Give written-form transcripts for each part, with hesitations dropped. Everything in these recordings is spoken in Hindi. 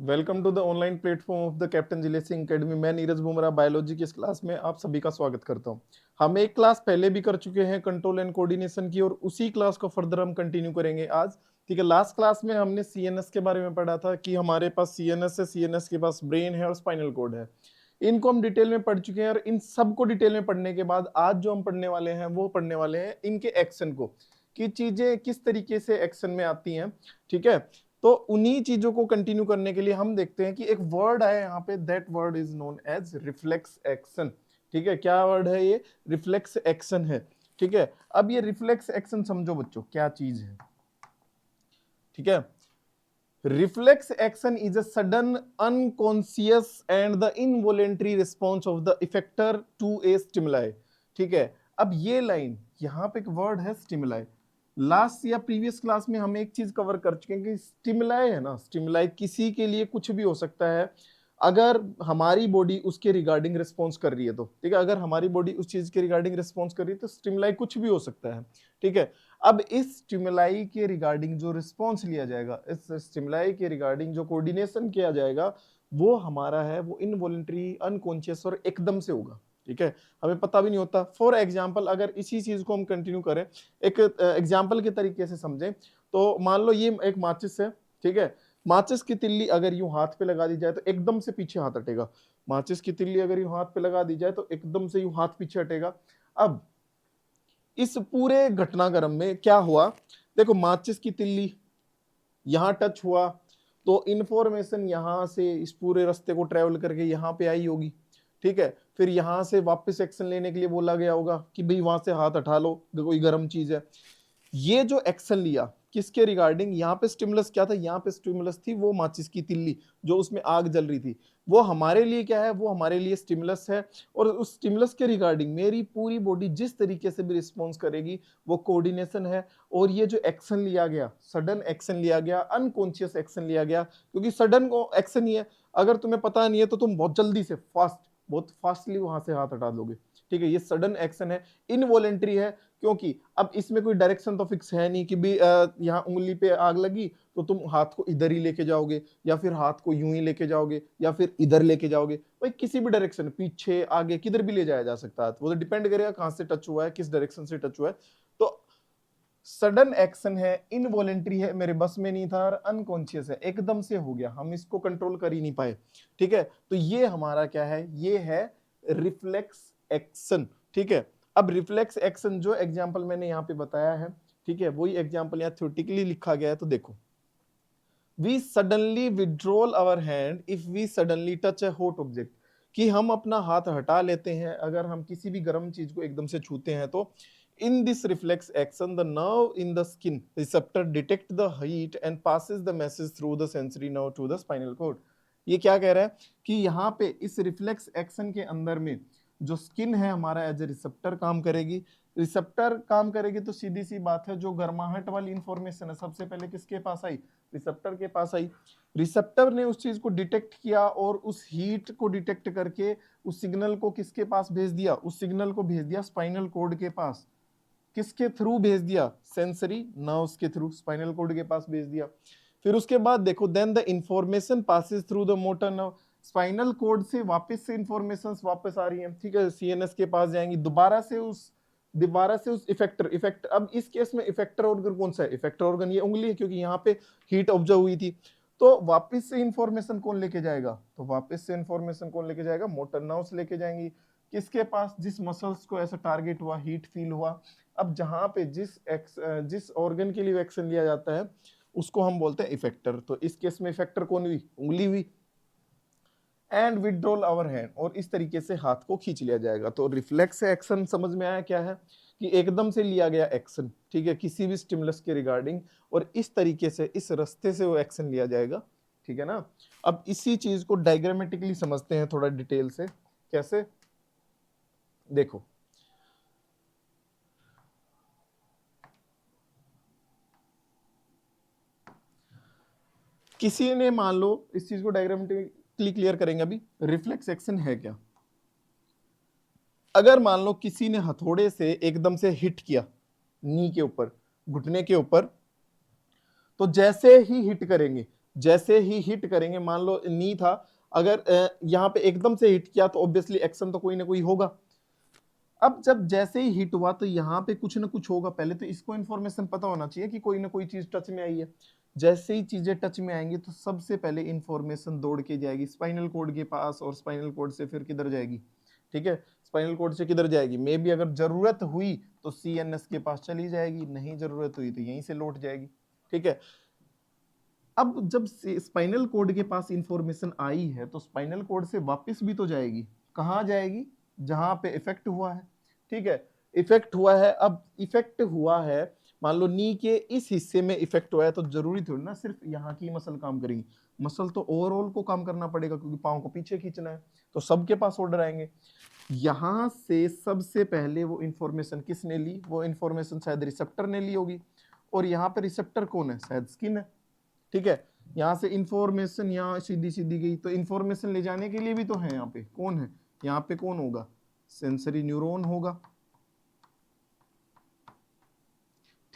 Welcome to the online platform of the captain Jile Singh academy. मैं नीरज बुमरा बायोलॉजी की इस क्लास में आप सभी का स्वागत करता हूं। हम एक क्लास पहले भी कर चुके हैं कंट्रोल एंड कोऑर्डिनेशन की, और उसी क्लास को फर्दर हम कंटिन्यू करेंगे आज। ठीक है, लास्ट क्लास में हमने सीएनएस के बारे में पढ़ा था कि हमारे पास सीएनएस है, सीएनएस के पास ब्रेन है और स्पाइनल कॉर्ड है। इनको हम डिटेल में पढ़ चुके हैं, और इन सबको डिटेल में पढ़ने के बाद आज जो हम पढ़ने वाले हैं वो पढ़ने वाले हैं इनके एक्शन को, कि चीजें किस तरीके से एक्शन में आती हैं। ठीक है, तो उन्हीं चीजों को कंटिन्यू करने के लिए हम देखते हैं कि एक वर्ड आया यहाँ पे, that word is known as reflex action. ठीक है, क्या वर्ड है ये? रिफ्लेक्स एक्शन है। ठीक है, अब ये रिफ्लेक्स एक्शन समझो बच्चों क्या चीज है। ठीक है, reflex action is a sudden unconscious and the involuntary response of the effector to a stimuli. ठीक है, अब ये लाइन यहाँ पे एक वर्ड है स्टिमुलाई। लास्ट या प्रीवियस क्लास में हम एक चीज कवर कर चुके हैं कि स्टिमुलाई है ना, स्टिमुलाई किसी के लिए कुछ भी हो सकता है अगर हमारी बॉडी उसके रिगार्डिंग रिस्पॉन्स कर रही है तो। ठीक है, अगर हमारी बॉडी उस चीज के रिगार्डिंग रिस्पॉन्स कर रही है तो स्टिमुलाई कुछ भी हो सकता है। ठीक है, अब इस स्टिमुलाई के रिगार्डिंग जो रिस्पॉन्स लिया जाएगा, इस स्टिमुलाई के रिगार्डिंग जो कोऑर्डिनेशन किया जाएगा, वो हमारा है वो इनवॉलेंटरी, अनकॉन्शियस और एकदम से होगा। ठीक है, हमें पता भी नहीं होता। फॉर एग्जाम्पल, अगर इसी चीज को हम कंटिन्यू करें, एक एग्जाम्पल के तरीके से समझें, तो मान लो ये एक माचिस है। ठीक है, माचिस की तिल्ली अगर यूं हाथ पे लगा दी जाए तो एकदम से पीछे हाथ हटेगा। माचिस की तिल्ली अगर यूं हाथ पे लगा दी जाए तो एकदम से यूं हाथ पीछे हटेगा। अब इस पूरे घटनाक्रम में क्या हुआ, देखो माचिस की तिल्ली यहां टच हुआ तो इंफॉर्मेशन यहां से इस पूरे रास्ते को ट्रेवल करके यहां पे आई होगी। ठीक है, फिर यहां से वापस एक्शन लेने के लिए बोला गया होगा कि भाई वहां से हाथ हटा लो, कोई गर्म चीज है। ये जो एक्शन लिया किसके रिगार्डिंग, यहाँ पे स्टिमुलस क्या था, यहाँ पे स्टिमुलस थी वो माचिस की तिल्ली जो उसमें आग जल रही थी। वो हमारे लिए क्या है, वो हमारे लिए स्टिमुलस है। और उस स्टिमुलस के रिगार्डिंग मेरी पूरी बॉडी जिस तरीके से भी रिस्पॉन्स करेगी वो कोऑर्डिनेशन है। और ये जो एक्शन लिया गया, सडन एक्शन लिया गया, अनकॉन्शियस एक्शन लिया गया, क्योंकि सडन को एक्शन ही है। अगर तुम्हें पता नहीं है तो तुम बहुत जल्दी से बहुत फास्टली वहां से हाथ हटा दोगे। ठीक है, ये सडन एक्शन है, इनवॉलेंट्री है, क्योंकि अब इसमें कोई डायरेक्शन तो फिक्स है नहीं कि भी यहाँ उंगली पे आग लगी तो तुम हाथ को इधर ही लेके जाओगे, या फिर हाथ को यूं ही लेके जाओगे, या फिर इधर लेके जाओगे। भाई किसी भी डायरेक्शन, पीछे आगे किधर भी ले जाया जा सकता है, वो तो डिपेंड करेगा कहां से टच हुआ है, किस डायरेक्शन से टच हुआ है। तो सडन एक्शन है, इनवॉलेंट्री है, मेरे बस में नहीं था, और अनकॉन्शियस है, एकदम से हो गया, हम इसको कंट्रोल कर ही नहीं पाए। ठीक है, तो ये हमारा क्या है, ये है रिफ्लेक्स एक्शन। ठीक है, अब रिफ्लेक्स एक्शन जो एग्जांपल मैंने यहाँ पे बताया है, ठीक है, वही एग्जांपल यहाँ थ्योरेटिकली लिखा गया है। तो देखो, we suddenly withdrawal our hand if we suddenly touch a hot object, कि हम अपना हाथ हटा लेते हैं अगर हम किसी भी गर्म चीज को एकदम से छूते हैं तो। In this reflex action the nerve in the skin receptor detect the heat and passes the message through the sensory nerve to the spinal cord. ये क्या कह रहा है कि यहाँ पे इस रिफ्लेक्स एक्शन के अंदर में जो स्किन है हमारा एज ए रिसेप्टर काम करेगी। रिसेप्टर काम करेगी तो सीधी सी बात है, जो गर्माहट वाली इंफॉर्मेशन है सबसे पहले किसके पास आई, रिसेप्टर के पास आई। रिसेप्टर ने उस चीज को डिटेक्ट किया और उस हीट को डिटेक्ट करके उस सिग्नल को किसके पास भेज दिया, उस सिग्नल को भेज दिया स्पाइनल कॉर्ड के पास। किसके थ्रू भेज दिया, सेंसरी नर्व्स के थ्रू स्पाइनल कॉर्ड के पास भेज दिया। फिर उसके बाद देखो, then the information passes through the motor nerve, spinal cord से वापस से इंफॉर्मेशन वापस आ रही है। ठीक है, सीएनएस के पास जाएंगी, दोबारा से उस इफेक्टर। अब इस केस में इफेक्टर ऑर्गन कौन सा है, इफेक्टर ऑर्गन ये उंगली है, क्योंकि यहाँ पे हीट ऑब्जर्व हुई थी। तो वापस से इंफॉर्मेशन कौन लेके जाएगा, तो वापस से इंफॉर्मेशन कौन लेके जाएगा, मोटर नर्व्स लेके जाएंगी। किसके पास, जिस मसल्स को ऐसा टारगेट हुआ, हीट फील हुआ। अब जहां पे जिस ऑर्गन के लिए एक्शन लिया जाता है उसको हम बोलते हैं इफेक्टर। तो इस केस में इफेक्टर कौन हुई, उंगली हुई। एंड विड्रॉल आवर हैंड, और इस तरीके से हाथ को खींच लिया जाएगा। तो रिफ्लेक्स एक्शन समझ में आया क्या है, कि एकदम से लिया गया एक्शन, ठीक है, किसी भी स्टिमुलस के रिगार्डिंग, और इस तरीके से इस रास्ते से वो एक्शन लिया जाएगा। ठीक है ना। अब इसी चीज को डायग्रामेटिकली समझते हैं थोड़ा डिटेल से, कैसे, देखो। किसी ने मान लो, इस चीज को डायग्रामेटिकली क्लियर करेंगे अभी, रिफ्लेक्स एक्शन है क्या। अगर मान लो किसी ने हथौड़े से एकदम से हिट किया नी के ऊपर, घुटने के ऊपर, तो जैसे ही हिट करेंगे जैसे ही हिट करेंगे, मान लो नी था, अगर यहाँ पे एकदम से हिट किया तो ऑब्वियसली एक्शन तो कोई ना कोई होगा। अब जब जैसे ही हिट हुआ तो यहाँ पे कुछ ना कुछ होगा, पहले तो इसको इन्फॉर्मेशन पता होना चाहिए कि कोई ना कोई चीज टच में आई है। जैसे ही चीजें टच में आएंगी तो सबसे पहले इंफॉर्मेशन दौड़ के जाएगी स्पाइनल कोड के पास, और स्पाइनल कोड से फिर किधर जाएगी, ठीक है, स्पाइनल कोड से किधर जाएगी, मे बी अगर जरूरत हुई तो सीएनएस के पास चली जाएगी, नहीं जरूरत हुई तो यहीं से लौट जाएगी, ठीक है। अब जब स्पाइनल कोड के पास इंफॉर्मेशन आई है तो स्पाइनल कोड से वापस भी तो जाएगी, कहाँ जाएगी, जहां पे इफेक्ट हुआ है, ठीक है। इफेक्ट हुआ है, अब इफेक्ट हुआ है, मान लो नी के इस हिस्से में इफेक्ट हुआ है, तो जरूरी थोड़ी ना सिर्फ यहाँ की मसल काम करेंगी, मसल तो ओवरऑल को काम करना पड़ेगा, क्योंकि पाँव को पीछे खींचना है, तो सबके पास ऑर्डर आएंगे। यहां से सबसे पहले वो इंफॉर्मेशन किसने ली, वो इंफॉर्मेशन शायद रिसेप्टर ने ली होगी, और यहाँ पे रिसेप्टर कौन है, शायद स्किन है, ठीक है। यहाँ से इंफॉर्मेशन यहाँ सीधी सीधी गई, तो इंफॉर्मेशन ले जाने के लिए भी तो है, यहाँ पे कौन है, यहाँ पे कौन होगा, सेंसरी न्यूरॉन होगा,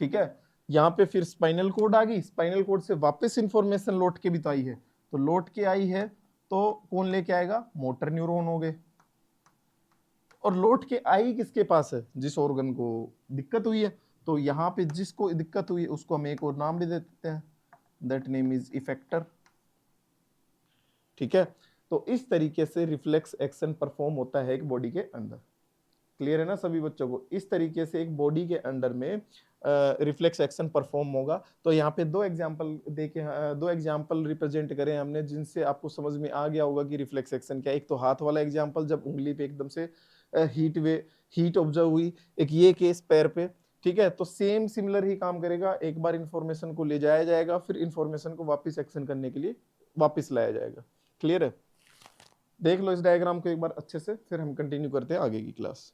ठीक है। यहाँ पे फिर स्पाइनल कोड आ गई, स्पाइनल कोड से वापस इंफॉर्मेशन लौट के भी तो आई है, तो लौट के आई है तो कौन लेके आएगा, मोटर न्यूरॉन हो गए, और लौट के आई किसके पास है, जिस ऑर्गन को दिक्कत हुई है, तो यहाँ पे जिसको दिक्कत हुई है उसको हम एक और नाम भी दे देते हैं, दैट नेम इज इफेक्टर, ठीक है। तो इस तरीके से रिफ्लेक्स एक्शन परफॉर्म होता है एक बॉडी के अंदर। क्लियर है ना सभी बच्चों को, इस तरीके से एक बॉडी के अंदर में रिफ्लेक्स एक्शन परफॉर्म होगा। तो यहाँ पे दो एग्जांपल देके दो एग्जांपल रिप्रेजेंट करें हमने, जिनसे आपको समझ में आ गया होगा कि रिफ्लेक्स एक्शन क्या है। एक तो हाथ वाला एग्जांपल, जब उंगली पे एकदम से हीट ऑब्जर्व हुई, एक ये केस पैर पे, ठीक है। तो सेम सिमिलर ही काम करेगा, एक बार इंफॉर्मेशन को ले जाया जाएगा, फिर इंफॉर्मेशन को वापस एक्शन करने के लिए वापस लाया जाएगा। क्लियर है, देख लो इस डायग्राम को एक बार अच्छे से, फिर हम कंटिन्यू करते हैं आगे की क्लास।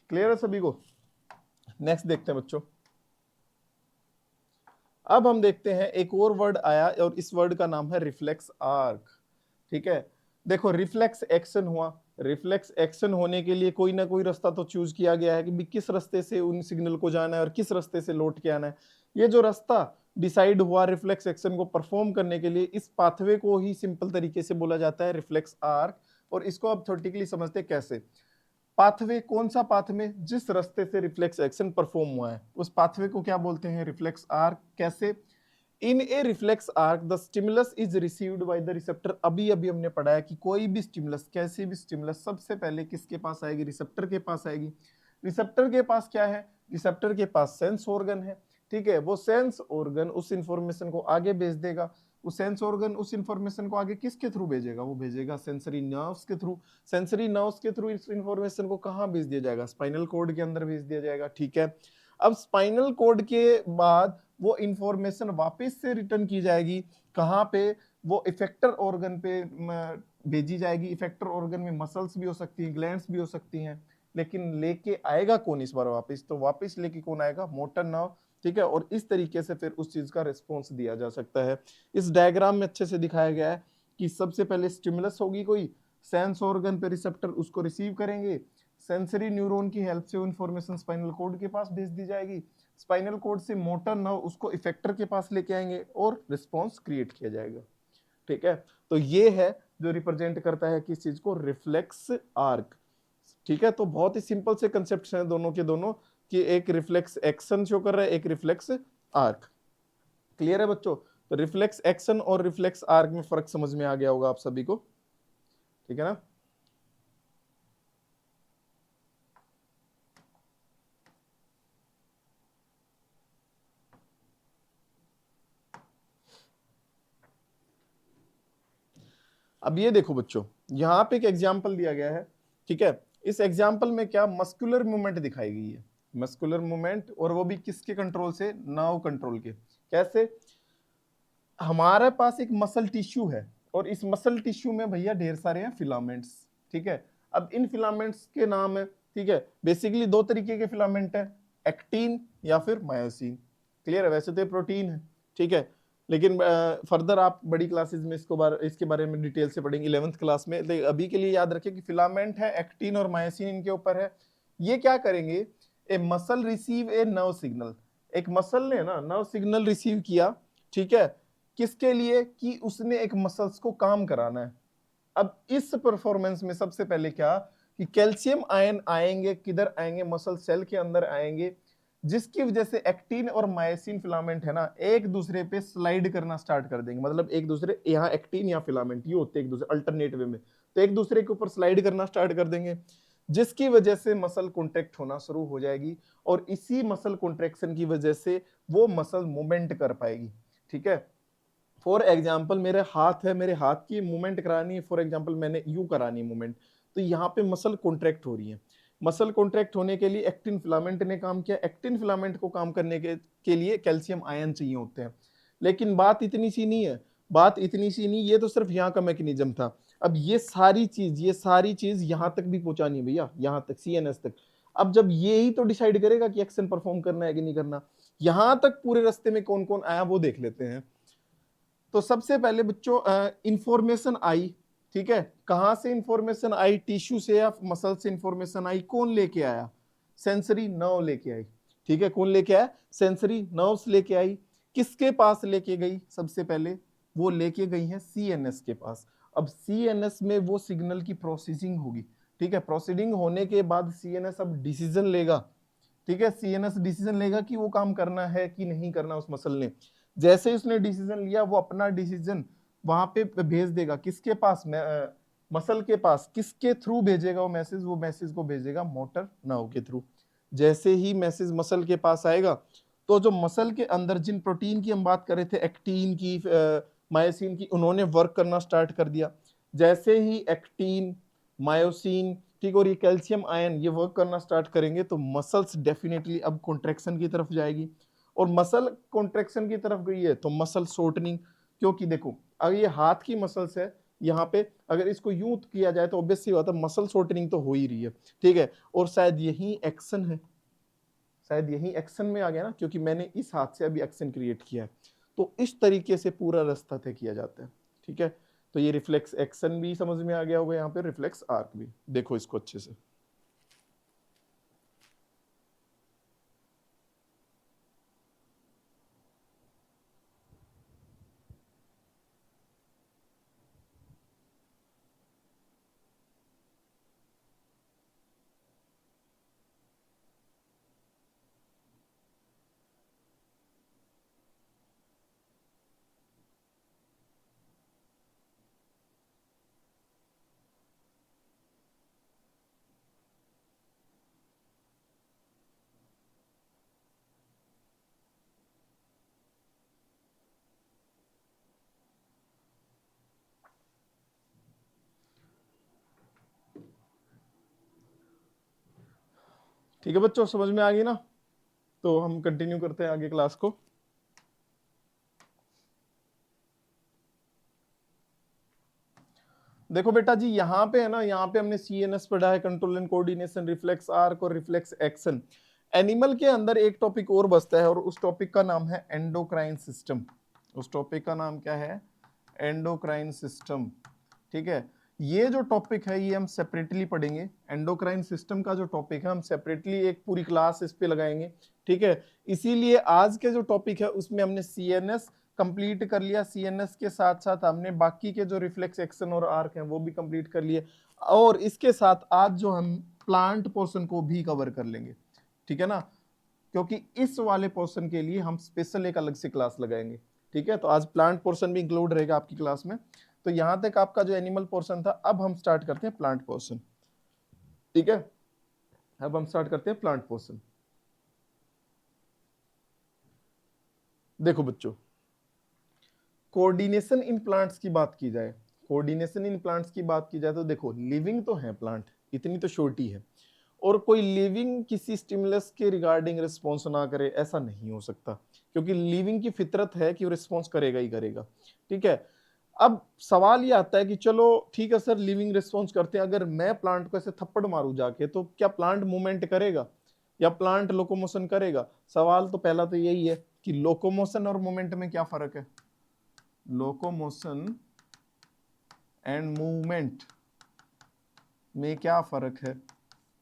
क्लियर है सभी को, नेक्स्ट देखते हैं बच्चों। अब हम देखते हैं एक और वर्ड आया, और इस वर्ड का नाम है रिफ्लेक्स आर्क, ठीक है। देखो रिफ्लेक्स एक्शन हुआ, रिफ्लेक्स एक्शन होने के लिए कोई ना कोई रास्ता तो चूज किया गया है कि भी किस रास्ते से उन सिग्नल को जाना है और किस रास्ते से लौट के आना है। ये जो रास्ता डिसाइड हुआ रिफ्लेक्स एक्शन को परफॉर्म करने के लिए, इस पाथवे को ही सिंपल तरीके से बोला जाता है रिफ्लेक्स आर्क। और इसको अब थ्योरेटिकली समझते हैं कैसे। पाथवे, कौन सा पाथवे, जिस रास्ते से रिफ्लेक्स एक्शन परफॉर्म हुआ है उस पाथवे को क्या बोलते हैं, रिफ्लेक्स आर्क। कैसे, in a reflex arc the stimulus is received by the receptor. अभी अभी हमने पढ़ा है कि कोई भी स्टिमुलस, कैसे भी स्टिमुलस सबसे पहले किसके पास आएगी, रिसेप्टर के पास आएगी। रिसेप्टर के पास क्या है, रिसेप्टर के पास सेंस ऑर्गन है, ठीक है। वो सेंस ऑर्गन उस इंफॉर्मेशन को आगे भेज देगा, वो सेंस ऑर्गन उस इंफॉर्मेशन को आगे किसके थ्रू भेजेगा, वो भेजेगा सेंसरी नर्व्स के थ्रू। सेंसरी नर्व्स के थ्रू इस इंफॉर्मेशन को कहाँ भेज दिया जाएगा, स्पाइनल कोड के अंदर भेज दिया जाएगा, ठीक है। अब स्पाइनल कोड के बाद वो इंफॉर्मेशन वापस से रिटर्न की जाएगी, कहाँ पे, वो इफेक्टर ऑर्गन पे भेजी जाएगी। इफेक्टर ऑर्गन में मसल्स भी हो सकती हैं, ग्लैंड्स भी हो सकती हैं, लेकिन लेके आएगा कौन इस बार वापस, तो वापस लेके कौन आएगा, मोटर नर्व, ठीक है। और इस तरीके से फिर उस चीज का रिस्पॉन्स दिया जा सकता है। इस डायग्राम में अच्छे से दिखाया गया है कि सबसे पहले स्टिमुलस होगी कोई, सेंस ऑर्गन पे रिसेप्टर उसको रिसीव करेंगे, सेंसरी न्यूरॉन की हेल्प से वो इंफॉर्मेशन स्पाइनल कोड के पास भेज दी जाएगी, स्पाइनल कोड से मोटर नर्व उसको इफेक्टर के पास लेके आएंगे और रिस्पॉन्स क्रिएट किया जाएगा, ठीक है। तो ये है जो रिप्रेजेंट करता है किस चीज को, रिफ्लेक्स आर्क, ठीक है। तो बहुत ही सिंपल से कंसेप्ट हैं दोनों के दोनों, कि एक रिफ्लेक्स एक्शन शो कर रहा है, एक रिफ्लेक्स आर्क। क्लियर है बच्चों, तो रिफ्लेक्स एक्शन और रिफ्लेक्स आर्क में फर्क समझ में आ गया होगा आप सभी को, ठीक है ना। अब ये देखो बच्चों, यहाँ पे एक एग्जाम्पल दिया गया है, ठीक है। इस एग्जाम्पल में क्या, मस्कुलर मूवमेंट दिखाई गई है, मस्कुलर मूवमेंट, और वो भी किसके कंट्रोल से, नर्व कंट्रोल के। कैसे, हमारे पास एक मसल टिश्यू है, और इस मसल टिश्यू में भैया ढेर सारे हैं फिलामेंट्स, ठीक है। अब इन फिलामेंट्स के नाम है, ठीक है, बेसिकली दो तरीके के फिलामेंट है, एक्टिन या फिर मायोसिन। क्लियर है, वैसे तो प्रोटीन है, ठीक है, लेकिन फर्दर आप बड़ी क्लासेस में इसके बारे में डिटेल से पढ़ेंगे 11th क्लास में। अभी के लिए याद रखिए कि फिलामेंट है, एक्टिन और मायोसिन इनके ऊपर है। ये क्या करेंगे, a muscle receive a nerve signal, एक मसल ने ना नर्व सिग्नल रिसीव किया, ठीक है, किसके लिए, कि उसने एक मसल्स को काम कराना है। अब इस परफॉर्मेंस में सबसे पहले क्या, कि कैल्शियम आयन आएंगे, किधर आएंगे, मसल सेल के अंदर आएंगे, जिसकी वजह से एक्टिन और मायोसिन फिलामेंट है ना एक दूसरे पे स्लाइड करना स्टार्ट कर देंगे। मतलब एक दूसरे, यहाँ एक्टिन या फिलामेंट ये होते हैं एक दूसरे अल्टरनेट वे में, तो एक दूसरे के ऊपर स्लाइड करना स्टार्ट कर देंगे, जिसकी वजह से मसल कॉन्ट्रैक्ट होना शुरू हो जाएगी, और इसी मसल कॉन्ट्रैक्शन की वजह से वो मसल मूवमेंट कर पाएगी। ठीक है, फॉर एग्जाम्पल मेरे हाथ है, मेरे हाथ की मूवमेंट करानी है, फॉर एग्जाम्पल मैंने यूं करानी है मूवमेंट, तो यहाँ पे मसल कॉन्ट्रैक्ट हो रही है। मसल कॉन्ट्रैक्ट होने के लिए एक्टिन फिलामेंट ने काम किया, एक्टिन फिलामेंट को काम करने के लिए कैल्शियम आयन चाहिए होते हैं। लेकिन बात इतनी सी नहीं है, बात इतनी सी नहीं, ये तो सिर्फ यहाँ का मैकेनिज्म था। अब ये सारी चीज यहाँ तक भी पहुंचानी है भैया, यहाँ तक CNS तक। अब जब ये ही तो डिसाइड करेगा कि एक्शन परफॉर्म करना है कि नहीं करना, यहां तक पूरे रास्ते में कौन कौन आया वो देख लेते हैं। तो सबसे पहले बच्चों इंफॉर्मेशन आई, ठीक है, कहां से इंफॉर्मेशन आई, टिश्यू से या मसल से इंफॉर्मेशन आई, कौन लेके आया, सेंसरी नर्व लेके आई। ठीक है, कौन लेके आया, सेंसरी नर्व्स लेके आई। किसके पास लेके गई, सबसे पहले वो लेके गई है CNS के पास। अब CNS में वो सिग्नल की प्रोसेसिंग होगी, ठीक है, प्रोसीडिंग होने के बाद CNS अब डिसीजन लेगा। ठीक है, CNS डिसीजन लेगा कि वो काम करना है कि नहीं करना उस मसल ने। जैसे उसने डिसीजन लिया, वो अपना डिसीजन वहां पे भेज देगा, किसके पास, मसल के पास। किसके थ्रू भेजेगा वो मैसेज, वो मैसेज को भेजेगा मोटर नर्व के थ्रू। जैसे ही मैसेज मसल के पास आएगा, तो जो मसल के अंदर जिन प्रोटीन की हम बात कर रहे थे, एक्टिन की, मायोसिन की, उन्होंने वर्क करना स्टार्ट कर दिया। जैसे ही एक्टिन, मायोसिन, ठीक, और ये कैल्शियम आयन ये वर्क करना स्टार्ट करेंगे, तो मसल्स डेफिनेटली अब कॉन्ट्रैक्शन की तरफ जाएगी। और मसल कॉन्ट्रैक्शन की तरफ गई है तो मसल शॉर्टनिंग, क्योंकि देखो अगर ये हाथ की मसल्स है, यहाँ पे अगर इसको यूं किया जाए तो ऑब्वियस सी बात है मसल शॉर्टनिंग तो हो ही रही है। ठीक है, और शायद यही एक्शन है, शायद यही एक्शन में आ गया ना, क्योंकि मैंने इस हाथ से अभी एक्शन क्रिएट किया है। तो इस तरीके से पूरा रास्ता तय किया जाता है। ठीक है, तो ये रिफ्लेक्स एक्शन भी समझ में आ गया होगा, यहाँ पे रिफ्लेक्स आर्क भी। देखो इसको अच्छे से, ठीक है बच्चों, समझ में आ गई ना। तो हम कंटिन्यू करते हैं आगे क्लास को। देखो बेटा जी, यहाँ पे है ना, यहाँ पे हमने CNS पढ़ा है, control and coordination, reflex arc और रिफ्लेक्स एक्शन। एनिमल के अंदर एक टॉपिक और बचता है, और उस टॉपिक का नाम है एंडोक्राइन सिस्टम। उस टॉपिक का नाम क्या है, एंडोक्राइन सिस्टम। ठीक है, ये जो टॉपिक है ये हम सेपरेटली पढ़ेंगे। एंडोक्राइन सिस्टम का जो टॉपिक है हम सेपरेटली एक पूरी क्लास इस पे लगाएंगे। ठीक है, इसीलिए आज के जो टॉपिक है उसमें हमने CNS कंप्लीट कर लिया, CNS के साथ साथ हमने बाकी के जो रिफ्लेक्स एक्शन और आर्क हैं वो भी कंप्लीट कर लिए, और इसके साथ आज जो हम प्लांट पोर्शन को भी कवर कर लेंगे। ठीक है ना, क्योंकि इस वाले पोर्शन के लिए हम स्पेशल एक अलग से क्लास लगाएंगे। ठीक है, तो आज प्लांट पोर्शन भी इंक्लूड रहेगा आपकी क्लास में। तो यहां तक आपका जो एनिमल पोर्शन था, अब हम स्टार्ट करते हैं प्लांट पोर्शन। ठीक है, अब हम स्टार्ट करते हैं प्लांट पोर्शन। देखो बच्चों, कोऑर्डिनेशन इन प्लांट्स की बात की जाए, कोऑर्डिनेशन इन प्लांट्स की बात की जाए तो देखो लिविंग तो है प्लांट, इतनी तो छोटी है, और कोई लिविंग किसी स्टिमुलस के रिगार्डिंग रिस्पॉन्स ना करे ऐसा नहीं हो सकता, क्योंकि लिविंग की फितरत है कि वो रिस्पॉन्स करेगा ही करेगा। ठीक है, अब सवाल ये आता है कि चलो ठीक है सर, लिविंग रिस्पॉन्स करते हैं, अगर मैं प्लांट को ऐसे थप्पड़ मारूं जाके तो क्या प्लांट मूवमेंट करेगा या प्लांट लोकोमोशन करेगा? सवाल तो पहला तो यही है कि लोकोमोशन और मूवमेंट में क्या फर्क है। लोकोमोशन एंड मूवमेंट में क्या फर्क है,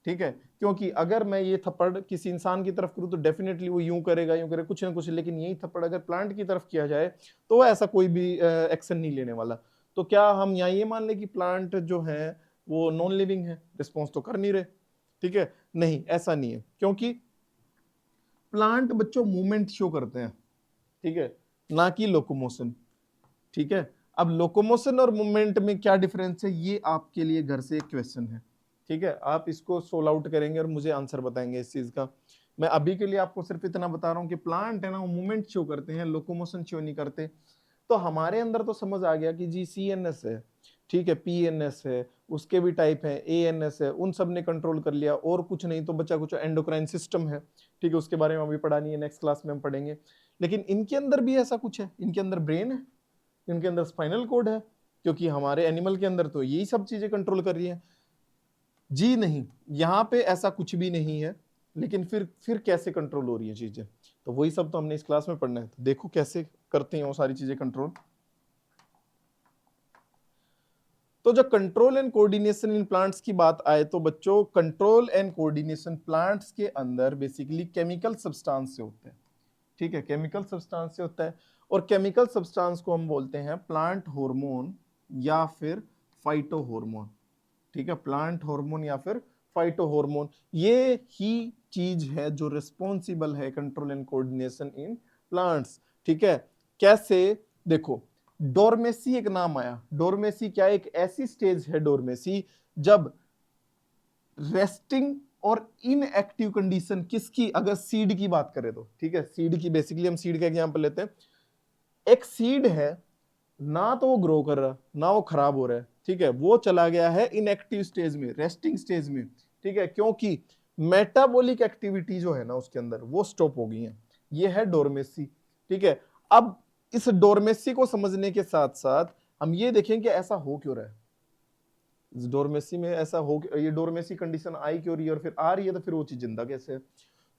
ठीक है। क्योंकि अगर मैं ये थप्पड़ किसी इंसान की तरफ करूं तो डेफिनेटली वो यूं करेगा, यूं करेगा, कुछ ना कुछ, लेकिन यही थप्पड़ अगर प्लांट की तरफ किया जाए तो ऐसा कोई भी एक्शन नहीं लेने वाला। तो क्या हम यहाँ ये मान ले कि प्लांट जो है वो नॉन लिविंग है, रिस्पॉन्स तो कर नहीं रहे, ठीक है? नहीं, ऐसा नहीं है, क्योंकि प्लांट बच्चों मूवमेंट शो करते हैं, ठीक है, ना कि लोकोमोशन, ठीक है। अब लोकोमोशन और मूवमेंट में क्या डिफरेंस है, ये आपके लिए घर से एक क्वेश्चन है, ठीक है। आप इसको सोल्व आउट करेंगे और मुझे आंसर बताएंगे इस चीज का। मैं अभी के लिए आपको सिर्फ इतना बता रहा हूं कि प्लांट है ना, वो मूवमेंट शो करते हैं, लोकोमोशन शो नहीं करते। तो हमारे अंदर तो समझ आ गया कि जी CNS है, ठीक है, PNS है, उसके भी टाइप है, ANS है, उन सब ने कंट्रोल कर लिया, और कुछ नहीं तो बचा कुछ एंडोक्राइन सिस्टम है, ठीक है, उसके बारे में अभी पढ़ा नहीं है, नेक्स्ट क्लास में हम पढ़ेंगे। लेकिन इनके अंदर भी ऐसा कुछ है, इनके अंदर ब्रेन है, इनके अंदर स्पाइनल कोड है, क्योंकि हमारे एनिमल के अंदर तो यही सब चीजें कंट्रोल कर रही है। जी नहीं, यहाँ पे ऐसा कुछ भी नहीं है, लेकिन फिर कैसे कंट्रोल हो रही है चीजें, तो वही सब तो हमने इस क्लास में पढ़ना है। तो देखो कैसे करते हैं वो सारी चीजें कंट्रोल। तो जब control and coordination in plants की बात आए तो बच्चों, कंट्रोल एंड कोऑर्डिनेशन प्लांट्स के अंदर बेसिकली केमिकल सब्सटेंस से होते हैं, ठीक है, केमिकल सब्सटेंस से होता है। और केमिकल सब्सटेंस को हम बोलते हैं प्लांट हार्मोन या फिर फाइटो हार्मोन, ठीक है, प्लांट हार्मोन या फिर फाइटो हार्मोन। ये ही चीज है जो रिस्पॉन्सिबल है control and coordination in plants, ठीक है। कैसे, देखो, डोरमेसी एक नाम आया। डोरमेसी क्या, एक ऐसी स्टेज है डोरमेसी जब रेस्टिंग और इनएक्टिव कंडीशन किसकी, अगर सीड की बात करें तो, ठीक है, सीड की, बेसिकली हम सीड का एग्जांपल लेते हैं। एक सीड है, ना तो वो ग्रो कर रहा, ना वो खराब हो रहा है, ठीक है, वो चला गया है इनएक्टिव स्टेज में, रेस्टिंग स्टेज में, ठीक है, क्योंकि मेटाबॉलिक एक्टिविटी जो है ना उसके अंदर वो स्टॉप हो गई है। ये है डोरमेसी, ठीक है। अब इस डोरमेसी को समझने के साथ साथ हम ये देखें कि ऐसा हो क्यों रहा है, इस डोरमेसी में ऐसा हो, ये डोरमेसी कंडीशन आई क्यों रही है, और फिर आ रही है तो फिर वो चीज जिंदा कैसे है।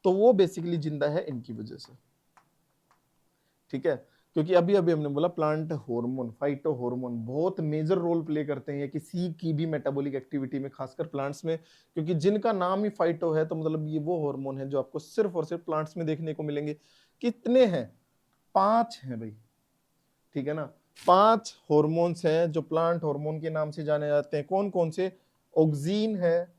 तो वो बेसिकली जिंदा है इनकी वजह से, ठीक है। क्योंकि अभी अभी हमने बोला प्लांट हार्मोन, फाइटो हार्मोन बहुत मेजर रोल प्ले करते हैं किसी की भी मेटाबॉलिक एक्टिविटी में, खासकर प्लांट्स में, क्योंकि जिनका नाम ही फाइटो है तो मतलब ये वो हार्मोन है जो आपको सिर्फ और सिर्फ प्लांट्स में देखने को मिलेंगे। कितने हैं? 5 हैं भाई, ठीक है ना। 5 हॉर्मोन्स हैं जो प्लांट हार्मोन के नाम से जाने जाते हैं। कौन कौन से? ऑक्सीन है,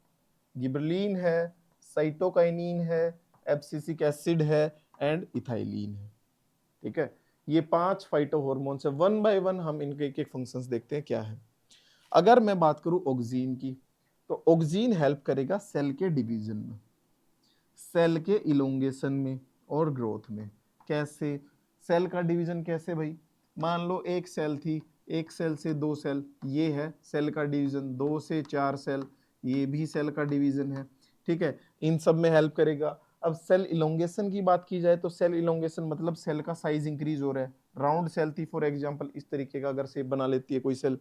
गिबरलिन है, साइटोकाइनिन है, एब्सिसिक एसिड है, एंड इथाइलिन है, ठीक है। ये 5 फाइटो हॉर्मोन्स है। वन बाय वन हम इनके एक एक फंक्शंस देखते हैं क्या है। अगर मैं बात करूं ऑक्सीन की, तो ऑक्सीन हेल्प करेगा सेल के डिवीजन में, सेल के इलोंगेशन में और ग्रोथ में। कैसे? सेल का डिवीजन कैसे भाई? मान लो एक सेल थी, एक सेल से 2 सेल, ये है सेल का डिवीजन। 2 से 4 सेल, ये भी सेल का डिवीजन है, ठीक है, इन सब में हेल्प करेगा। अब सेल इलोंगेशन की बात की जाए तो सेल इलोंगेशन मतलब सेल का साइज इंक्रीज हो रहा है। राउंड सेल थी फॉर एग्जांपल, इस तरीके का अगर शेप बना लेती है कोई सेल।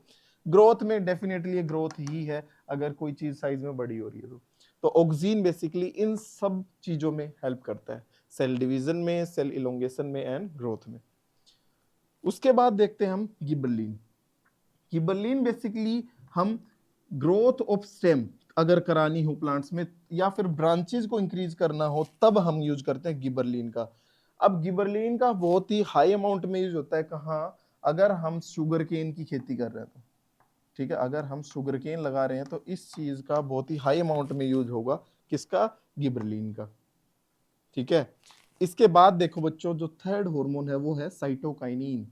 ग्रोथ में डेफिनेटली ग्रोथ ही है अगर कोई चीज साइज में बड़ी हो रही है तो ऑक्सीन बेसिकली इन सब चीजों में हेल्प करता है, सेल डिवीजन में, सेल इलोंगेशन में एंड ग्रोथ में। उसके बाद देखते हैं हम गिबरलिन। गिबरलिन बेसिकली हम ग्रोथ ऑफ स्टेम अगर करानी हो प्लांट्स में या फिर ब्रांचेस को इंक्रीज करना हो तब हम यूज करते हैं गिबरलिन का। अब गिबरलिन का बहुत ही हाई अमाउंट में यूज होता है कहाँ? अगर हम शुगर केन की खेती कर रहे हैं तो, ठीक है, अगर हम शुगर केन लगा रहे हैं तो इस चीज का बहुत ही हाई अमाउंट में यूज होगा। किसका? गिबरलिन का, ठीक है। इसके बाद देखो बच्चों, जो थर्ड हार्मोन है वो है साइटोकाइनिन।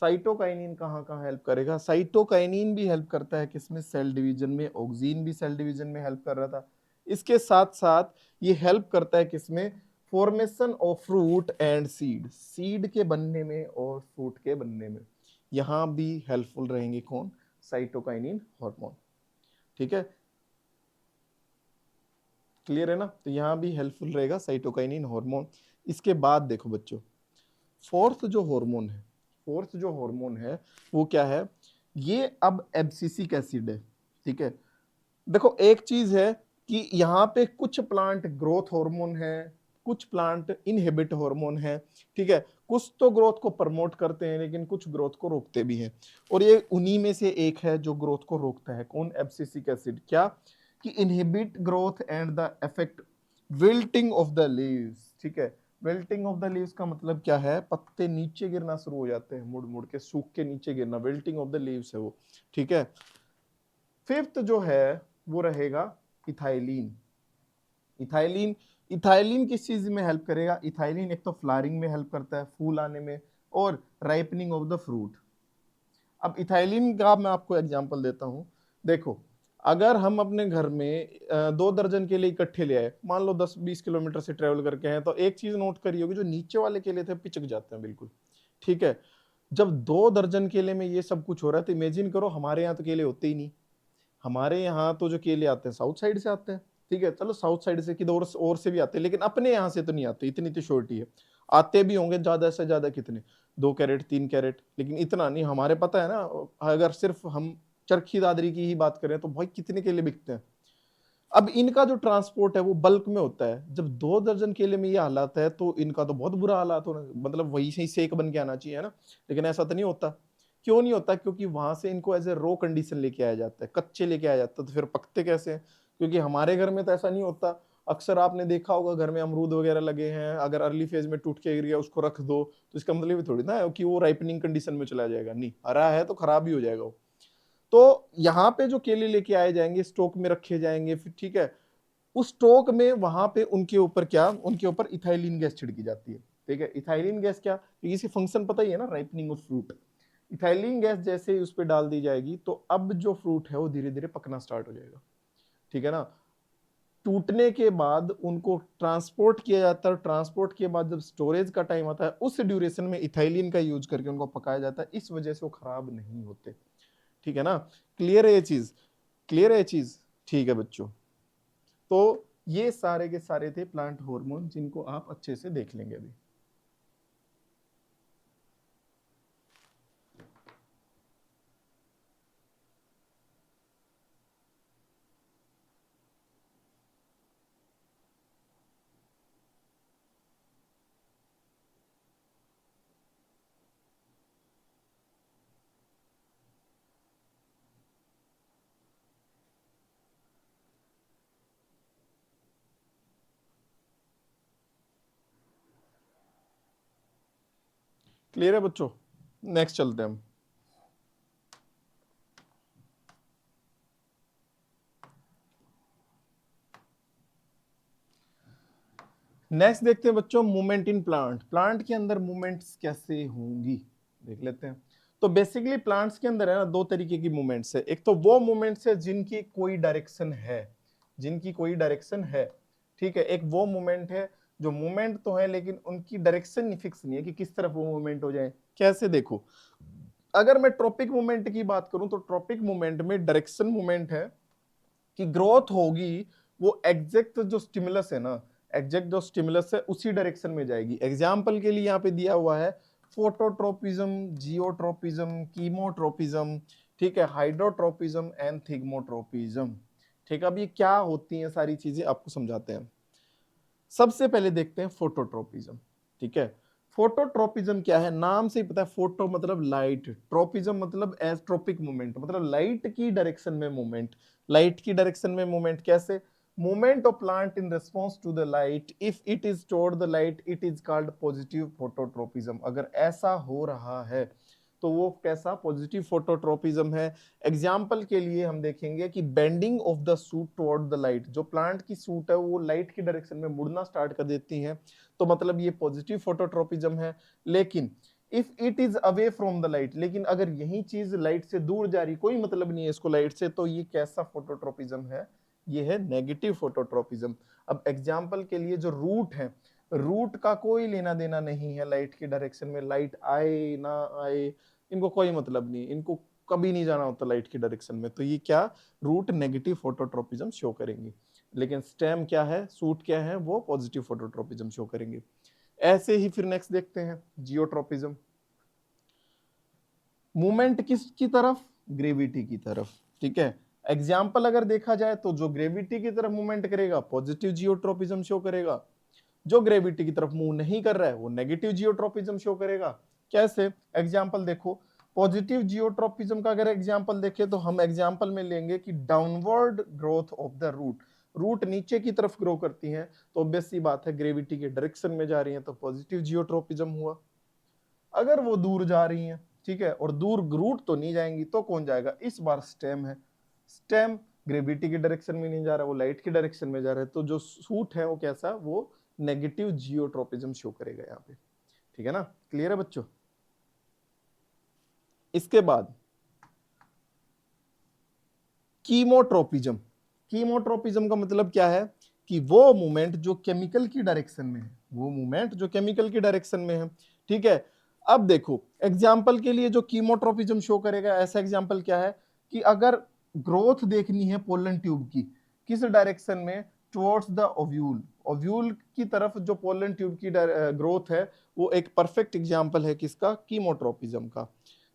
साइटोकाइनिन कहाँ कहाँ हेल्प करेगा? साइटोकाइनिन भी हेल्प करता है किसमें? सेल डिवीजन में। ऑक्सीन भी सेल डिवीजन में हेल्प कर रहा था। इसके साथ साथ ये हेल्प करता है किसमें? Formation of fruit and seed, seed के बनने में और फ्रूट के बनने में यहां भी हेल्पफुल रहेंगे कौन? साइटोकाइनिन हार्मोन, ठीक है, क्लियर है ना। तो यहां भी हेल्पफुल रहेगा साइटोकाइनिन हार्मोन। इसके बाद देखो बच्चों, फोर्थ जो हार्मोन है, फोर्थ जो हार्मोन है वो क्या है? ये अब एब्सिसिक एसिड है, ठीक है। देखो एक चीज है कि यहाँ पे कुछ प्लांट ग्रोथ हार्मोन है, कुछ प्लांट इनहिबिट हार्मोन है, ठीक है। कुछ तो ग्रोथ को प्रमोट करते हैं लेकिन कुछ ग्रोथ को रोकते भी हैं, और ये उन्हीं में से एक है जो ग्रोथ को रोकता है। कौन? Abscisic acid. क्या? कि inhibit growth and the effect wilting of the leaves, ठीक है। विल्टिंग ऑफ द लीव्स का मतलब क्या है? पत्ते नीचे गिरना शुरू हो जाते हैं, मुड़ मुड़ के सूख के नीचे गिरना, विल्टिंग ऑफ द लीव्स है वो, ठीक है। फिफ्थ जो है वो रहेगा इथाइलिन। इथाइलिन, इथाइलिन किस चीज में हेल्प करेगा? इथाइलिन एक तो फ्लावरिंग में हेल्प करता है, फूल आने में, और राइपनिंग ऑफ द फ्रूट। अब इथाइलिन का मैं आपको एग्जांपल देता हूं। देखो, अगर हम अपने घर में 2 दर्जन केले इकट्ठे ले आए, मान लो 10-20 किलोमीटर से ट्रेवल करके हैं, तो एक चीज नोट करी होगी, जो नीचे वाले केले थे पिचक जाते हैं बिल्कुल, ठीक है। जब 2 दर्जन केले में ये सब कुछ हो रहा है, तो इमेजिन करो हमारे यहाँ तो केले होते ही नहीं। हमारे यहाँ तो जो केले आते हैं साउथ साइड से आते हैं, ठीक है। चलो साउथ साइड से किधर और से भी आते हैं, लेकिन अपने यहाँ से तो नहीं आते, इतनी तो श्योरिटी है। आते भी होंगे ज्यादा से ज्यादा कितने, 2 कैरेट 3 कैरेट, लेकिन इतना नहीं। हमारे पता है ना, अगर सिर्फ हम चरखी दादरी की ही बात करें तो भाई कितने केले बिकते हैं। अब इनका जो ट्रांसपोर्ट है वो बल्क में होता है। जब 2 दर्जन केले में ये हालात है तो इनका तो बहुत बुरा हालात होना, मतलब वही से ही सेक बन के आना चाहिए, है ना। लेकिन ऐसा तो नहीं होता। क्यों नहीं होता? क्योंकि वहां से इनको एज ए रो कंडीशन लेके आया जाता है, कच्चे लेके आया जाता है, तो फिर पकते कैसे हैं? क्योंकि हमारे घर में तो ऐसा नहीं होता। अक्सर आपने देखा होगा घर में अमरूद वगैरह लगे हैं, अगर अर्ली फेज में टूट के गिर गया उसको रख दो, तो इसका मतलब ये थोड़ी ना है कि वो राइपनिंग कंडीशन में चला जाएगा। नहीं, हरा है तो खराब ही हो जाएगा वो। तो यहाँ पे जो केले लेके आए जाएंगे, स्टॉक में रखे जाएंगे, फिर ठीक है, उस स्टॉक में वहां पे उनके ऊपर क्या, उनके ऊपर इथाइलिन गैस छिड़की जाती है, ठीक है। इथाइलिन गैस क्या, इसी फंक्शन पता ही है ना, ripening of fruit. Ethylene gas जैसे ही उस पर डाल दी जाएगी, तो अब जो फ्रूट है वो धीरे धीरे पकना स्टार्ट हो जाएगा, ठीक है ना। टूटने के बाद उनको ट्रांसपोर्ट किया जाता है, ट्रांसपोर्ट के बाद जब स्टोरेज का टाइम आता है, उस ड्यूरेशन में इथाइलिन का यूज करके उनको पकाया जाता है। इस वजह से वो खराब नहीं होते, ठीक है ना। क्लियर है ये चीज? क्लियर है ये चीज? ठीक है बच्चों। तो ये सारे के सारे थे प्लांट हार्मोन, जिनको आप अच्छे से देख लेंगे अभी। क्लियर है बच्चों? नेक्स्ट चलते हैं हम। नेक्स्ट देखते हैं बच्चों, मूवमेंट इन प्लांट। प्लांट के अंदर मूवमेंट्स कैसे होंगी देख लेते हैं। तो बेसिकली प्लांट्स के अंदर है ना, 2 तरीके की मूवमेंट्स है। एक तो वो मूवमेंट्स है जिनकी कोई डायरेक्शन है, जिनकी कोई डायरेक्शन है, ठीक है। एक वो मूवमेंट है जो मूवमेंट तो है लेकिन उनकी डायरेक्शन नहीं फिक्स नहीं है कि किस तरफ वो मूवमेंट हो जाए। कैसे? देखो, अगर मैं ट्रॉपिक मूवमेंट की बात करूं तो ट्रॉपिक मूवमेंट में डायरेक्शन मूवमेंट है कि ग्रोथ होगी, वो एग्जैक्ट जो स्टिमुलस है ना, एग्जैक्ट जो स्टिमुलस है उसी डायरेक्शन में जाएगी। एग्जाम्पल के लिए यहाँ पे दिया हुआ है फोटोट्रोपिज्म, जियोट्रोपिज्म, कीमोट्रोपिज्म, ठीक है, हाइड्रोट्रोपिज्म एंड थिग्मोट्रोपिज्म। ठीक है, अब ये क्या होती हैं सारी चीजें आपको समझाते हैं। सबसे पहले देखते हैं फोटोट्रोपिज्म, ठीक है। फोटोट्रोपिज्म क्या है? नाम से ही पता है, फोटो मतलब लाइट, ट्रोपिज्म मतलब एस्ट्रोपिक मूवमेंट, मतलब लाइट की डायरेक्शन में मूवमेंट। लाइट की डायरेक्शन में मूवमेंट कैसे? Movement of plant in response to the light, if it is toward the light it is called positive phototropism. अगर ऐसा हो रहा है तो वो कैसा? पॉजिटिव फोटोट्रोपिज्म है। एग्जाम्पल के लिए हम देखेंगे कि bending of the suit toward the light, जो प्लांट की सूट है वो लाइट की डायरेक्शन में मुड़ना स्टार्ट कर देती है, तो मतलब ये पॉजिटिव फोटोट्रोपिज्म है। लेकिन if it is away from the light, लेकिन अगर यही चीज लाइट से दूर जा रही, कोई मतलब नहीं है इसको लाइट से, तो ये कैसा फोटोट्रोपिज्म है? ये है नेगेटिव फोटोट्रोपिज्म। अब एग्जाम्पल के लिए जो रूट है, रूट का कोई लेना देना नहीं है लाइट की डायरेक्शन में, लाइट आए ना आए इनको कोई मतलब नहीं, इनको कभी नहीं जाना होता लाइट की डायरेक्शन में, तो ये क्या? रूट नेगेटिव फोटोट्रोपिज्म शो करेंगे। लेकिन स्टेम क्या है, सूट क्या है, वो पॉजिटिव फोटोट्रोपिज्म शो करेंगे। ऐसे ही फिर नेक्स्ट देखते हैं जियोट्रोपिज्म। मूवमेंट किसकी तरफ? ग्रेविटी की तरफ, ठीक है। एग्जाम्पल अगर देखा जाए तो जो ग्रेविटी की तरफ मूवमेंट करेगा पॉजिटिव जियोट्रोपिज्म शो करेगा, जो ग्रेविटी की तरफ मूव नहीं कर रहा है वो नेगेटिव जियोट्रोपिज्म शो करेगा। कैसे? एग्जाम्पल देखो, पॉजिटिव जियोट्रोपिज्म का अगर एग्जाम्पल देखें तो हम एग्जाम्पल में लेंगे कि downward growth of the root, root नीचे की तरफ ग्रो करती हैं तो ऑब्वियस सी बात है ग्रेविटी के डायरेक्शन में जा रही है तो पॉजिटिव जियोट्रोपिज्म हुआ। अगर वो दूर जा रही हैं, ठीक है, और दूर रूट तो नहीं जाएंगी तो कौन जाएगा? इस बार स्टेम है, स्टेम ग्रेविटी की डायरेक्शन में नहीं जा रहा, वो लाइट की डायरेक्शन में जा रहा है, तो जो सूट है वो कैसा, वो नेगेटिव जियोट्रोपिज्म शो करेगा यहाँ पे, ठीक है ना। क्लियर है बच्चों? इसके बाद कीमोट्रोपिज्म, कीमोट्रोपिज्म का मतलब क्या है कि वो मूवमेंट जो केमिकल की डायरेक्शन में है, वो मूवमेंट जो केमिकल की डायरेक्शन में है, ठीक है। अब देखो एग्जाम्पल के लिए जो कीमोट्रोपिज्म शो करेगा, ऐसा एग्जाम्पल क्या है कि अगर ग्रोथ देखनी है पोलन ट्यूब की, किस डायरेक्शन में? टुवर्ड्स द ओव्यूल, ओव्यूल की तरफ जो पोलन ट्यूब की ग्रोथ है वो एक परफेक्ट एग्जाम्पल है किसका? कीमोट्रोपिज्म का।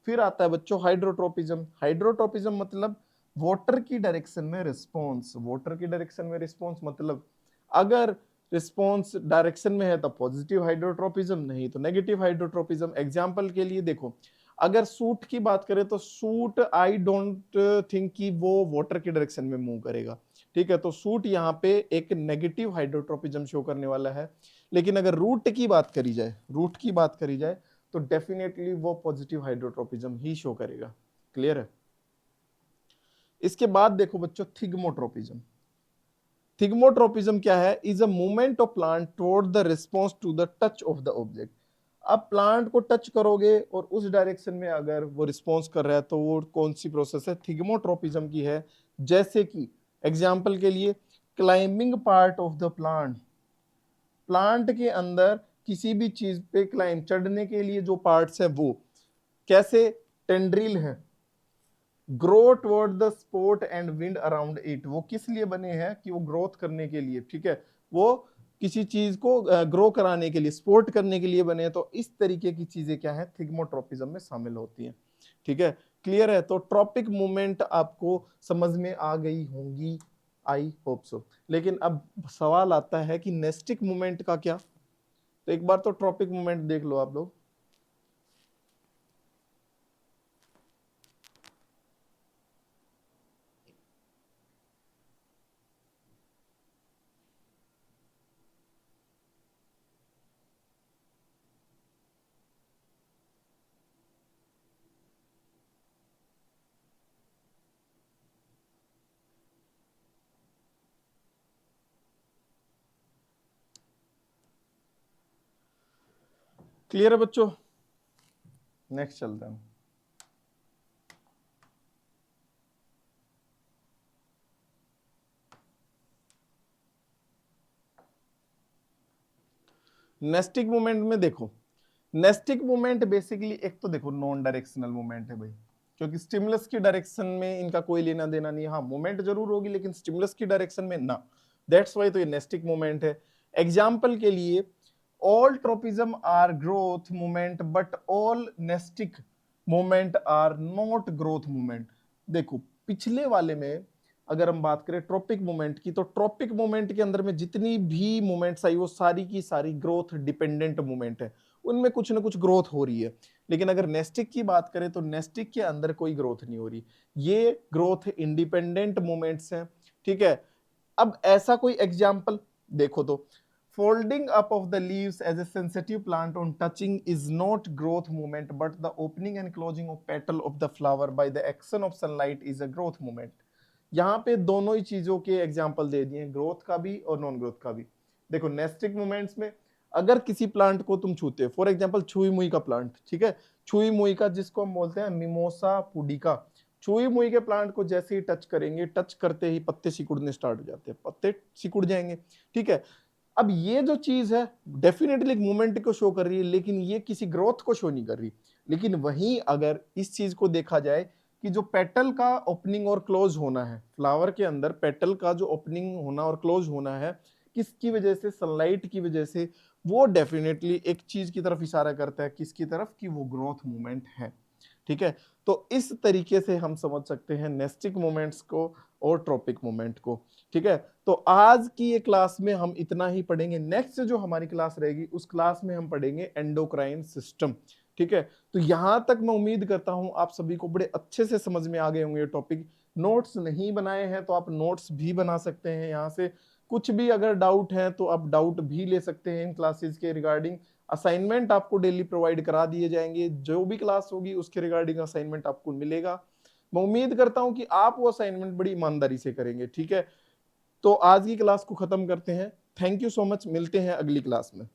फिर आता है बच्चों हाइड्रोट्रोपिज्म, हाइड्रोट्रोपिज्म मतलब वाटर की डायरेक्शन में रिस्पॉन्स, वाटर की डायरेक्शन में रिस्पॉन्स मतलब अगर रिस्पॉन्स डायरेक्शन में है तो पॉजिटिव हाइड्रोट्रोपिज्म, नहीं तो नेगेटिव हाइड्रोट्रोपिज्म। एग्जांपल के लिए देखो, अगर सूट की बात करें तो सूट आई डोंट थिंक कि वो वाटर की डायरेक्शन में मूव करेगा, ठीक है, तो सूट यहाँ पे एक नेगेटिव हाइड्रोट्रोपिज्म शो करने वाला है। लेकिन अगर रूट की बात करी जाए, रूट की बात करी जाए तो डेफिनेटली वो पॉजिटिव हाइड्रोट्रोपिज्म ही शो करेगा। क्लियर है? इसके बाद देखो बच्चों थिग्मोट्रोपिज्म, थिग्मोट्रोपिज्म क्या है? Is a movement of plant toward the response to the touch of the object. आप प्लांट को टच करोगे और उस डायरेक्शन में अगर वो रिस्पॉन्स कर रहा है तो वो कौन सी प्रोसेस है? थिग्मोट्रोपिज्म की है। जैसे कि एग्जाम्पल के लिए climbing part of the plant, plant के अंदर किसी भी चीज पे क्लाइंब चढ़ने के लिए जो पार्ट्स है वो कैसे? टेंड्रिल है, grow toward the sport and wind around it, वो किस लिए बने हैं? कि वो ग्रोथ करने के लिए, ठीक है, वो किसी चीज को ग्रो कराने के लिए, स्पोर्ट करने के लिए बने हैं। तो इस तरीके की चीजें क्या है? थिग्मोट्रोपिज्म में शामिल होती हैं, ठीक है। क्लियर है? तो ट्रॉपिक मूवमेंट आपको समझ में आ गई होंगी, आई होप सो। लेकिन अब सवाल आता है कि नेस्टिक मूवमेंट का क्या? तो एक बार तो ट्रॉपिक मूवमेंट देख लो आप लोग। क्लियर है बच्चों? नेक्स्ट चलते हैं। नेस्टिक मूवमेंट में देखो, नेस्टिक मूवमेंट बेसिकली एक तो देखो नॉन डायरेक्शनल मूवमेंट है भाई, क्योंकि स्टिमुलस की डायरेक्शन में इनका कोई लेना देना नहीं। हाँ मूवमेंट जरूर होगी लेकिन स्टिमुलस की डायरेक्शन में ना, दैट्स वाई तो ये नेस्टिक मूवमेंट है। एग्जाम्पल के लिए all tropism are growth movement but all nastic movement are not growth movement. देखो पिछले वाले में अगर हम बात करें ट्रॉपिक मूवमेंट की, तो ट्रॉपिक मूवमेंट के अंदर में जितनी भी मूवमेंट्स आई वो सारी की सारी ग्रोथ डिपेंडेंट मूवमेंट है, उनमें कुछ ना कुछ ग्रोथ हो रही है। लेकिन अगर नेस्टिक की बात करें तो नेस्टिक के अंदर कोई ग्रोथ नहीं हो रही, ये ग्रोथ इंडिपेंडेंट मूवमेंट्स हैं, ठीक है। अब ऐसा कोई एग्जाम्पल देखो तो folding up of the leaves as a sensitive plant on touching is not growth movement but the opening and closing of petal of the flower by the action of sunlight is a growth movement। यहाँ पे दोनों ही चीजों के एग्जाम्पल दे दिए, ग्रोथ का भी और नॉन ग्रोथ का भी। देखो नेस्टिक मूवमेंट्स में अगर किसी प्लांट को तुम छूते हो, फॉर एग्जाम्पल छुई मुई का प्लांट, ठीक है, छुई मुई का जिसको हम बोलते हैं मिमोसा पुडिका, छुई मुई के प्लांट को जैसे ही टच करेंगे, टच करते ही पत्ते सिकुड़ने स्टार्ट हो जाते हैं, पत्ते सिकुड़ जाएंगे, ठीक है। अब ये जो चीज है डेफिनेटली मूवमेंट को शो कर रही है लेकिन ये किसी ग्रोथ को शो नहीं कर रही। लेकिन वहीं अगर इस चीज को देखा जाए कि जो पेटल का ओपनिंग और क्लोज होना है, फ्लावर के अंदर पेटल का जो ओपनिंग होना और क्लोज होना है किसकी वजह से? सनलाइट की वजह से। वो डेफिनेटली एक चीज की तरफ इशारा करता है, किसकी तरफ? कि वो ग्रोथ मूवमेंट है। ठीक है। तो इस तरीके से हम समझ सकते हैं नेस्टिक मोमेंट्स को और ट्रॉपिक मोमेंट को। ठीक है, तो आज की ये क्लास में हम इतना ही पढ़ेंगे। नेक्स्ट जो हमारी क्लास रहेगी उस क्लास में हम पढ़ेंगे एंडोक्राइन सिस्टम। ठीक है, तो यहां तक मैं उम्मीद करता हूं आप सभी को बड़े अच्छे से समझ में आ गए होंगे ये टॉपिक। नोट्स नहीं बनाए हैं तो आप नोट्स भी बना सकते हैं यहाँ से। कुछ भी अगर डाउट है तो आप डाउट भी ले सकते हैं इन क्लासेस के रिगार्डिंग। असाइनमेंट आपको डेली प्रोवाइड करा दिए जाएंगे, जो भी क्लास होगी उसके रिगार्डिंग असाइनमेंट आपको मिलेगा। मैं उम्मीद करता हूं कि आप वो असाइनमेंट बड़ी ईमानदारी से करेंगे। ठीक है, तो आज की क्लास को खत्म करते हैं। थैंक यू सो मच, मिलते हैं अगली क्लास में।